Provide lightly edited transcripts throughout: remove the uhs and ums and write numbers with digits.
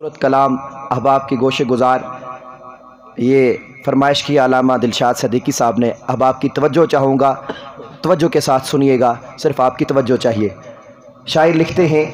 کلام احباب کی گوشے گزار یہ فرمائش کی علامہ دلشاد صدیقی صاحب نے. احباب کی توجہ چاہوں گا، توجہ کے ساتھ سنیے گا، صرف آپ کی توجہ چاہیے. شاعر لکھتے ہیں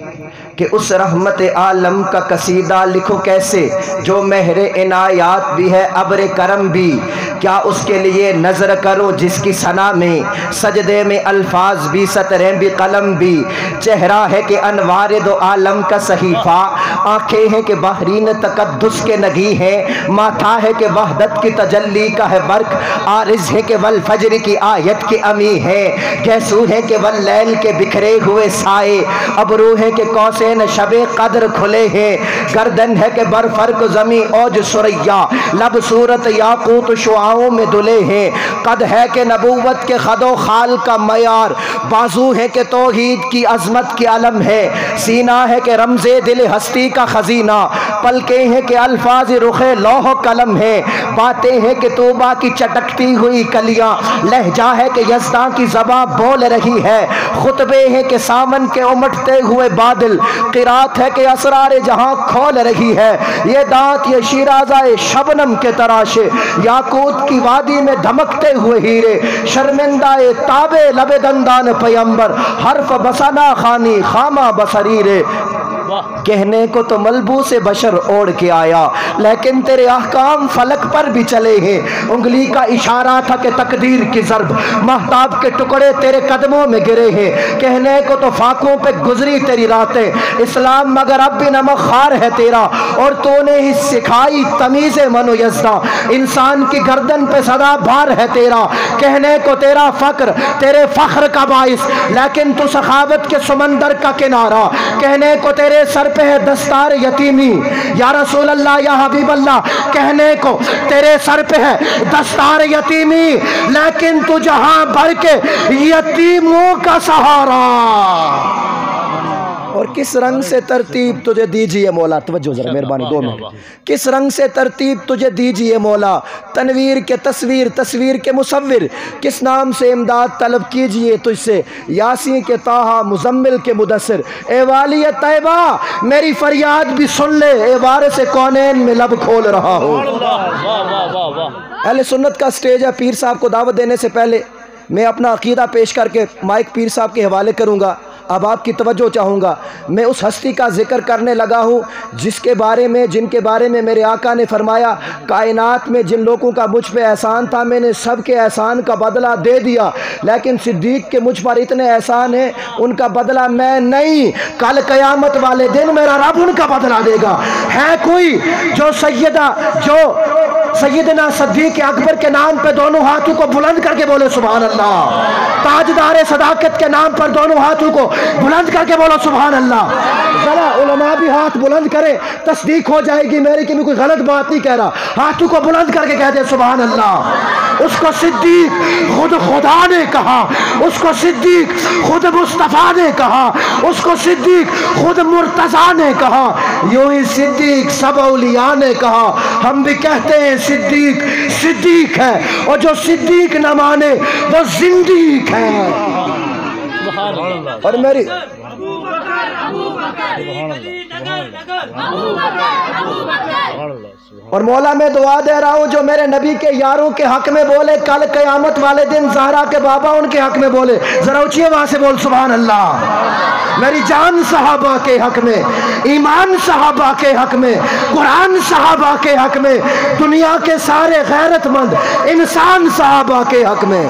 کہ اس رحمت عالم کا قصیدہ لکھو کیسے جو مہر عنایات بھی ہے ابر کرم بھی، کیا اس کے لیے نظر کرو جس کی ثنا میں سجدے میں الفاظ بھی سطریں بھی قلم بھی. چہرہ ہے کہ انوار دو عالم کا صحیفہ، آنکھیں ہیں کہ بحرین تقدس کے نگی ہیں، ماتھا ہے کہ وحدت کی تجلی کا ہے برق، عارض ہے کہ والفجر کی آیت کی امی ہے، گیسو ہے کہ واللیل کے بکھرے ہوئے سائے، ابرو ہے کہ قوسین شب قدر کھلے ہیں، گردن ہے کہ برفرق زمین اوج سریا، لب صورت یاقوت شعاؤں میں دلے ہیں، قد ہے کہ نبوت کے خد و خال کا معیار، بازو ہے کہ توحید کی عظمت کی علم ہے، سینہ ہے کہ رمز دل ہستی کا خزینہ، پلکیں ہیں کہ الفاظ رخ لوح و قلم ہے، باتیں ہیں کہ توبہ کی چٹکتی ہوئی کلیاں، لہجہ ہے کہ یزداں کی زباں بول رہی ہے، خطبے ہیں کہ سامن کے امٹتے ہوئے بادل، قرات ہے کہ اسرار جہاں کھول رہی ہے، یہ دانت یہ شیرازہ شبنم کے تراشے، یاقوت کی وادی میں دھمکتے ہوئے ہیرے، شرمندہ تابے لب دندان پیمبر، حرف بسنا خانی خامہ بصریرے. کہنے کو تو ملبوس بشر اوڑھ کے آیا، لیکن تیرے احکام فلک پر بھی چلے ہیں، انگلی کا اشارہ تھا کہ تقدیر کی ضرب، مہتاب کے ٹکڑے تیرے قدموں میں گرے ہیں، کہنے کو تو فاقوں پہ گزری تیری راتیں، اسلام مگر اب بھی نمک خوار ہے تیرا، اور تو نے ہی سکھائی تمیز من و یزداں، انسان کی گردن پہ سدا بھار ہے تیرا، کہنے کو تیرا فقر تیرے فخر کا باعث، لیکن تو سخاوت کے سمندر کا کنارہ، کہنے کو تیرے سر پہ ہے دستار یتیمی، یا رسول اللہ یا حبیب اللہ، کہنے کو تیرے سر پہ ہے دستار یتیمی، لیکن تو جہاں بھر کے یتیموں کا سہارا. اور کس رنگ سے ترتیب تجھے دیجئے مولا، توجہ ذرا مہربانی 2 منٹ، کس رنگ سے ترتیب تجھے دیجئے مولا، تنویر کے تصویر تصویر کے مصور، کس نام سے امداد طلب کیجئے تجھ سے، یاسین کے طٰہٰ مزمل کے مدثر، اے والی طیبہ میری فریاد بھی سن لے، اے وارث کونین میں لب کھول رہا ہوں. اہل سنت کا سٹیج ہے. پیر صاحب کو دعوت دینے سے پہلے میں اپنا عقیدہ پیش کر کے مائک پیر صاحب کے حوالے کروں گا. اب آپ کی توجہ چاہوں گا. میں اس ہستی کا ذکر کرنے لگا ہوں جن کے بارے میں میرے آقا نے فرمایا، کائنات میں جن لوگوں کا مجھ پہ احسان تھا میں نے سب کے احسان کا بدلہ دے دیا، لیکن صدیق کے مجھ پر اتنے احسان ہیں ان کا بدلہ میں نہیں، کل قیامت والے دن میرا رب ان کا بدلہ دے گا. ہے کوئی جو سیدنا صدیق اکبر کے نام پہ دونوں ہاتھوں کو بلند کر کے بولے سبحان اللہ، تاجدار صداقت کے نام پر دونوں ہاتھوں کو بلند کر کے بولو سبحان اللہ. ذرا علماء بھی ہاتھ بلند کرے، تصدیق ہو جائے گی میری کہ میں کوئی غلط بات نہیں کہہ رہا. ہاتھوں کو بلند کر کے کہہ دے سبحان اللہ. اس کو صدیق خود خدا نے کہا، اس کو صدیق خود مصطفیٰ نے کہا، اس کو صدیق خود مرتضیٰ نے کہا، یوں ہی صدیق سب اولیاء نے کہا. ہم بھی کہتے ہیں صدیق صدیق ہے، اور جو صدیق نہ مانے وہ زندیق ہے. اور میری اور مولا میں دعا دے رہا ہوں جو میرے نبی کے یاروں کے حق میں بولے کل قیامت والے دن زہرا کے بابا ان کے حق میں بولے، ذرا اونچیے وہاں سے بول سبحان اللہ. میری جان صحابہ کے حق میں، ایمان صحابہ کے حق میں، قرآن صحابہ کے حق میں، دنیا کے سارے غیرت مند انسان صحابہ کے حق میں.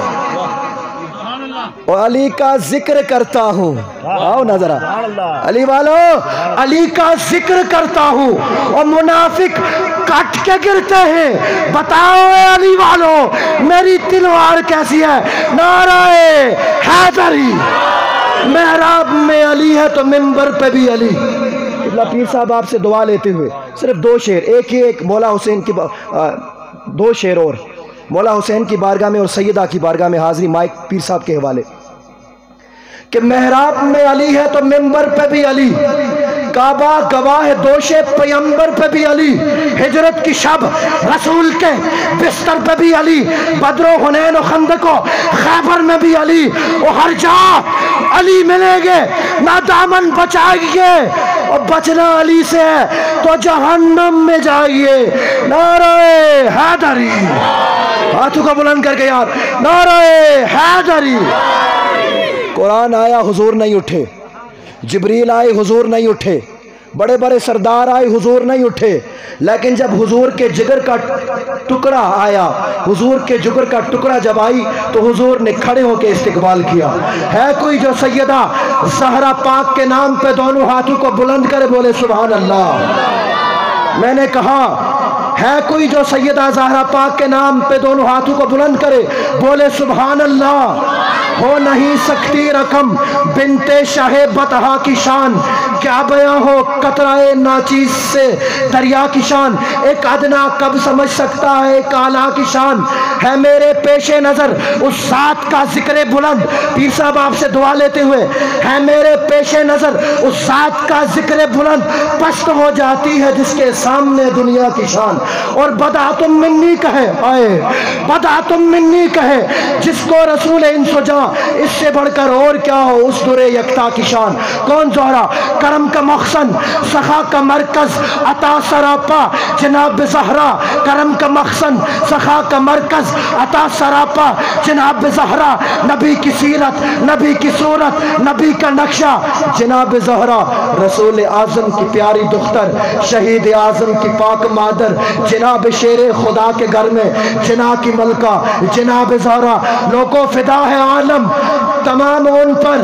اور علی کا ذکر کرتا ہوں، آؤ نظرہ علی والو، علی کا ذکر کرتا ہوں اور منافق کٹ کے گرتے ہیں. بتاؤ اے علی والو میری تلوار کیسی ہے؟ نعرہ حیدری. محراب میں علی ہے تو منبر پہ بھی علی. اللہ پیر صاحب آپ سے دعا لیتے ہوئے صرف 2 شعر، ایک مولا حسین کی 2 شعر اور مولا حسین کی بارگاہ میں اور سیدہ کی بارگاہ میں حاضری مائک پیر صاحب کے حوالے. کہ محراب میں علی ہے تو منبر پہ بھی علی، کعبہ گواہ ہے دوش پیمبر پہ بھی علی، ہجرت کی شب رسول کے بستر پہ بھی علی، بدر و حنین و خندق و خیبر میں بھی علی، اور ہر جا علی ملیں گے نہ دامن بچائیں گے اور بچنا علی سے ہے تو جہنم میں جائیے۔ نعرہ حیدری، ہاتھوں کو بلند کر کے یار، نعرہ حیدری۔ قرآن آیا حضور نہیں اٹھے، جبریل آئے حضور نہیں اٹھے، بڑے بڑے سردار آئے حضور نہیں اٹھے، لیکن جب حضور کے جگر کا ٹکڑا آیا، حضور کے جگر کا ٹکڑا جب آئی تو حضور نے کھڑے ہو کے استقبال کیا۔ ہے کوئی جو سیدہ زہرا پاک کے نام پہ دونوں ہاتھوں کو بلند کرے بولے سبحان اللہ؟ میں نے کہا ہے کوئی جو سیدہ زہرا پاک کے نام پہ دونوں ہاتھوں کو بلند کرے بولے سبحان اللہ؟ ہو نہیں سکتی رقم بنت شاہ بطحا کی شان، کیا بیاں ہو قطرہ ناچیز سے دریا کی شان، ایک ادنا کب سمجھ سکتا ہے ایک اعلیٰ کی شان، ہے میرے پیش نظر اس ذات کا ذکر بلند۔ پیر صاحب آپ سے دعا لیتے ہوئے، ہے میرے پیش نظر اس ذات کا ذکر بلند، پست ہو جاتی ہے جس کے سامنے دنیا کی شان، اور بدعتم منی کہے، آئے بدعتم منی کہے جس کو رسول انسجا، اس سے بڑھ کر اور کیا ہو اس در یکتا کی شان۔ کون زہرا؟ کرم کا مخزن، سخا کا مرکز، عطا سراپا جناب زہرا، کرم کا مخزن، سخا کا مرکز، عطا سراپا جناب زہرا، نبی کی سیرت، نبی کی صورت، نبی کا نقشہ جناب زہرا، رسول اعظم کی پیاری دختر، شہید اعظم کی پاک مادر، جناب شیر خدا کے گھر میں جنا کی ملکہ جناب زہرا، لوگوں فدا ہے عالم تمام ان پر،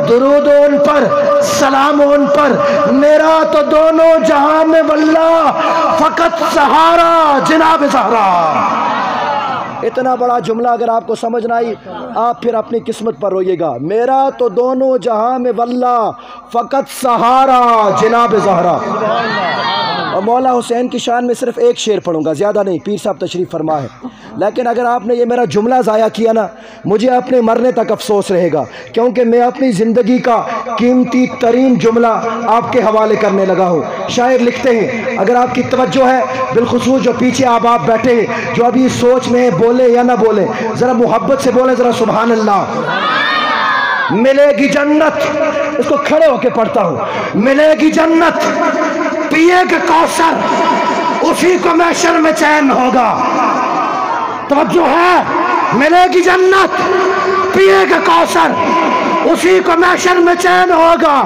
درود ان پر، سلام ان پر، میرا تو دونوں جہاں میں واللہ فقط سہارا جناب زہرا۔ اتنا بڑا جملہ اگر آپ کو سمجھ نہ آئی آپ پھر اپنی قسمت پر روئیے گا۔ میرا تو دونوں جہاں میں واللہ فقط سہارا جناب زہرا۔ اور مولا حسین کی شان میں صرف ایک شعر پڑھوں گا، زیادہ نہیں، پیر صاحب تشریف فرما ہے، لیکن اگر آپ نے یہ میرا جملہ ضائع کیا نا مجھے اپنے مرنے تک افسوس رہے گا، کیونکہ میں اپنی زندگی کا قیمتی ترین جملہ آپ کے حوالے کرنے لگا ہوں۔ شاعر لکھتے ہیں، اگر آپ کی توجہ ہے، بالخصوص جو پیچھے آپ بیٹھے ہیں جو ابھی سوچ میں بولے یا نہ بولے، ذرا محبت سے بولیں، ذرا سبحان اللہ۔ ملے گی جنت، اس کو کھڑے ہو کے پڑھتا ہوں، ملے گی جنت پیے گا کوثر، اسی کو محشر میں چین ہوگا۔ توجہ ہے، ملے گی جنت پیے گا کوثر، اسی کو محشر میں چین ہوگا،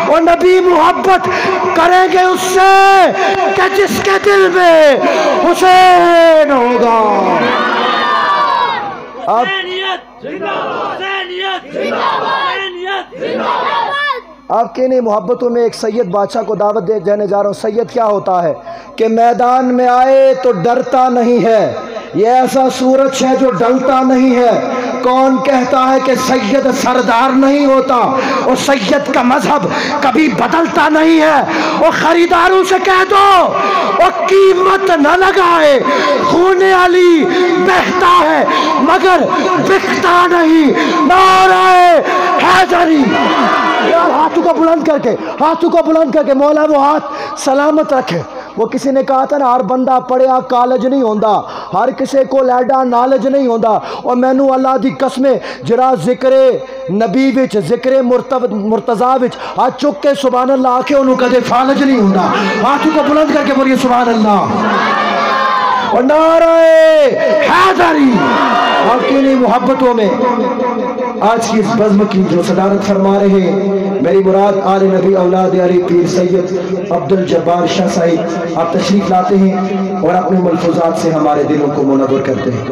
اور نبی محبت کریں گے اس سے کہ جس کے دل میں حسین ہوگا۔ آپ کے انہیں محبتوں میں ایک سید بادشاہ کو دعوت دینے جا رہا ہوں۔ سید کیا ہوتا ہے کہ میدان میں آئے تو ڈرتا نہیں ہے، یہ ایسا سورج ہے جو ڈلتا نہیں ہے۔ کون کہتا ہے کہ سید سردار نہیں ہوتا؟ اور سید کا مذہب کبھی بدلتا نہیں ہے۔ اور خریداروں سے کہہ دو اور قیمت نہ لگائے، خون علی بہتا ہے مگر بکتا نہیں۔ نعرہ حیدری، ہاتھوں کو بلند کر کے، ہاتھوں کو بلند کر کے، مولا وہ ہاتھ سلامت رکھے۔ وہ کسی نے کہا تھا نا ہر بندہ پڑھیا کالج نہیں ہوندا، ہر کسی کو لیڈا نالج نہیں ہوندا، اور مینوں اللہ دی قسمیں جرا ذکر نبی وچ ذکر مرتضی وچ ہاتھ چک کے سبحان اللہ آکھے انہوں کدے فالج نہیں ہوندا۔ ہاتھوں کو بلند کر کے بولیے سبحان اللہ۔ اور نعرہ حیدری، آپ کی انہیں محبتوں میں آج کی اس بزم کی جو صدارت فرما رہے ہیں میری مراد آل نبی اولاد علی پیر سید عبدالجبار شاہ صاحب، آپ تشریف لاتے ہیں اور اپنے ملفوظات سے ہمارے دلوں کو منور کرتے ہیں۔